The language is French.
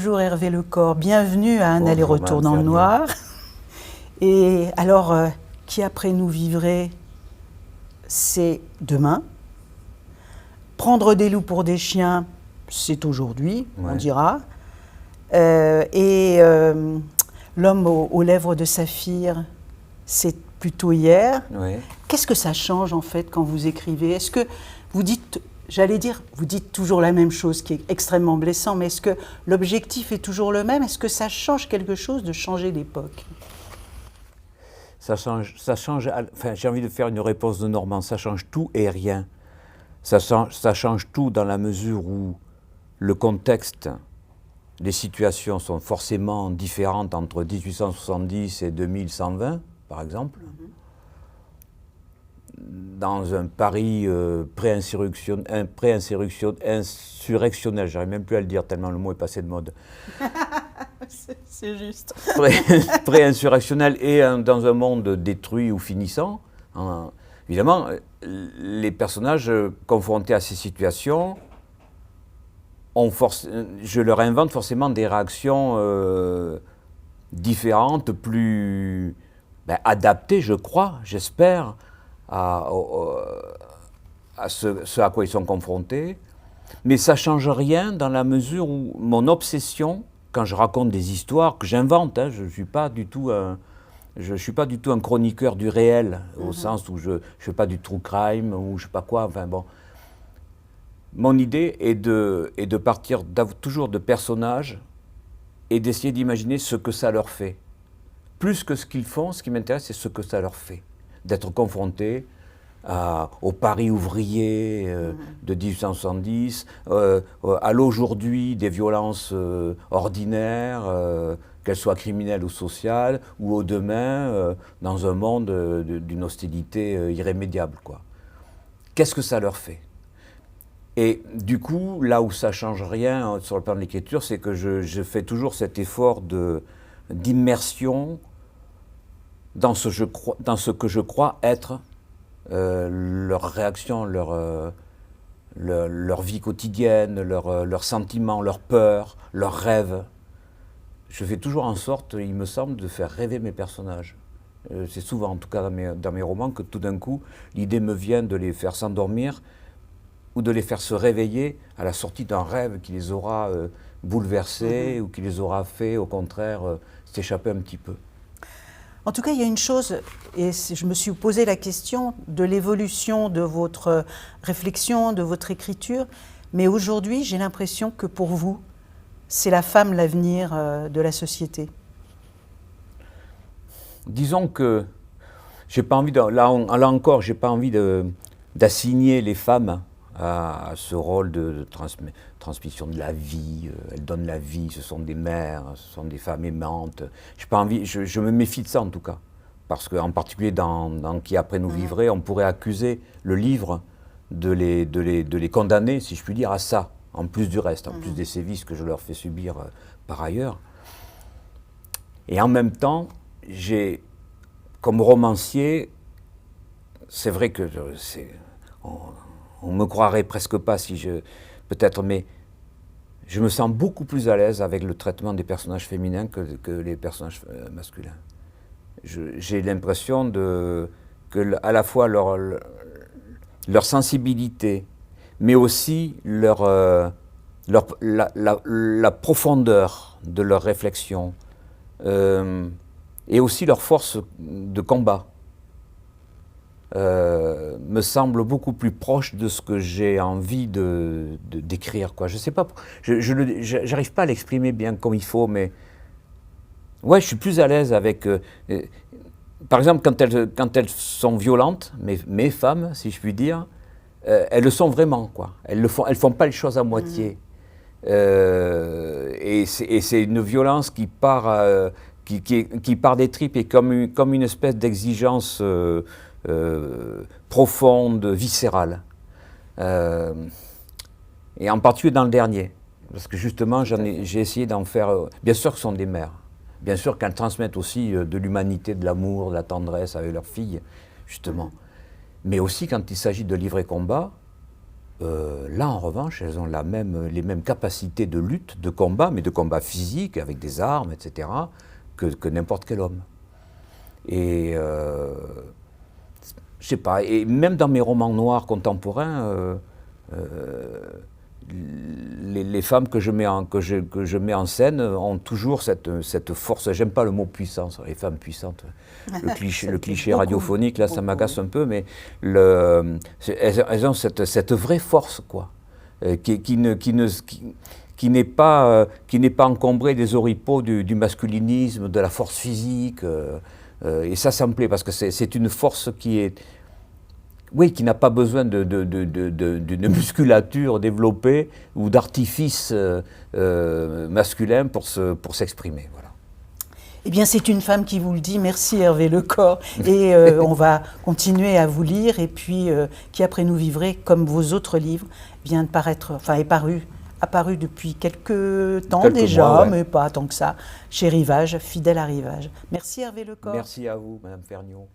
Bonjour Hervé Lecor, bienvenue à Un Bonjour, aller-retour dans le Madame noir. Et alors, qui après nous vivrait, c'est demain. Prendre des loups pour des chiens, c'est aujourd'hui, on dira. L'homme aux lèvres de saphir, c'est plutôt hier. Ouais. Qu'est-ce que ça change en fait quand vous écrivez? Est-ce que vous dites, j'allais dire, vous dites toujours la même chose, qui est extrêmement blessant, mais est-ce que l'objectif est toujours le même? Est-ce que ça change quelque chose de changer d'époque? Ça change, enfin j'ai envie de faire une réponse de Normand, ça change tout et rien. Ça change tout dans la mesure où le contexte, les situations sont forcément différentes entre 1870 et 2120, par exemple. Dans un Paris insurrectionnel, j'arrive même plus à le dire tellement le mot est passé de mode. C'est juste. Pré-insurrectionnel et dans un monde détruit ou finissant. Évidemment, les personnages confrontés à ces situations, je leur invente forcément des réactions différentes, plus adaptées, je crois, j'espère, à ce à quoi ils sont confrontés. Mais ça ne change rien dans la mesure où mon obsession, quand je raconte des histoires que j'invente, je ne suis pas du tout un chroniqueur du réel, au sens où je ne fais pas du true crime ou je ne sais pas quoi, enfin bon. Mon idée est de partir toujours de personnages et d'essayer d'imaginer ce que ça leur fait. Plus que ce qu'ils font, ce qui m'intéresse, c'est ce que ça leur fait. D'être confrontés au Paris ouvrier de 1870, à l'aujourd'hui des violences ordinaires, qu'elles soient criminelles ou sociales, ou au demain, dans un monde d'une hostilité irrémédiable, quoi. Qu'est-ce que ça leur fait? Et du coup, là où ça ne change rien sur le plan de l'écriture, c'est que je fais toujours cet effort d'immersion dans ce que je crois être leurs réactions, leur vie quotidienne, leurs sentiments, leurs peurs, leurs rêves. Je fais toujours en sorte, il me semble, de faire rêver mes personnages. C'est souvent, en tout cas dans mes romans, que tout d'un coup, l'idée me vient de les faire s'endormir ou de les faire se réveiller à la sortie d'un rêve qui les aura bouleversés ou qui les aura fait, au contraire, s'échapper un petit peu. En tout cas, il y a une chose, et je me suis posé la question de l'évolution de votre réflexion, de votre écriture, mais aujourd'hui, j'ai l'impression que pour vous, c'est la femme l'avenir de la société. Disons que j'ai pas envie là encore, j'ai pas envie d'assigner les femmes à ce rôle de transmission de la vie. Elles donnent la vie, ce sont des mères, ce sont des femmes aimantes. J'ai pas envie, je me méfie de ça en tout cas. Parce qu'en particulier dans Qui après nous vivrait, on pourrait accuser le livre de les condamner, si je puis dire, à ça, en plus du reste, en plus des sévices que je leur fais subir par ailleurs. Et en même temps, comme romancier, c'est vrai que on me croirait presque pas peut-être, mais je me sens beaucoup plus à l'aise avec le traitement des personnages féminins que les personnages masculins. J'ai l'impression que à la fois leur sensibilité, mais aussi la profondeur de leur réflexion, et aussi leur force de combat, me semble beaucoup plus proche de ce que j'ai envie d'écrire, quoi. Je sais pas, j'arrive pas à l'exprimer bien comme il faut, mais ouais, je suis plus à l'aise avec. Par exemple, quand elles sont violentes, mes femmes, si je puis dire, elles le sont vraiment, quoi. Elles font pas les choses à moitié. Et c'est une violence qui part des tripes et comme une espèce d'exigence profonde, viscérale. Et en particulier dans le dernier. Parce que justement, j'ai essayé d'en faire... bien sûr que ce sont des mères. Bien sûr qu'elles transmettent aussi de l'humanité, de l'amour, de la tendresse avec leurs filles, justement. Mais aussi quand il s'agit de livrer combat, Là, en revanche, elles ont les mêmes capacités de lutte, de combat, mais de combat physique, avec des armes, etc., que n'importe quel homme. Et je sais pas, et même dans mes romans noirs contemporains, les femmes que je mets en scène ont toujours cette force. J'aime pas le mot puissance, les femmes puissantes. Le cliché radiophonique, là, ça m'agace un peu, mais elles ont cette vraie force, quoi, qui n'est pas encombrée des oripeaux du masculinisme, de la force physique. Et ça me plaît, parce que c'est une force qui n'a pas besoin d'une musculature développée ou d'artifice masculin pour s'exprimer. Voilà. Eh bien, c'est une femme qui vous le dit. Merci Hervé Lecor. Et on va continuer à vous lire. Et puis, Qui après nous vivrez, comme vos autres livres, vient de paraître, enfin, est apparu depuis quelques temps déjà, mois, ouais. mais pas tant que ça, chez Rivage, fidèle à Rivage. Merci Hervé Lecor. Merci à vous, Madame Ferniaud.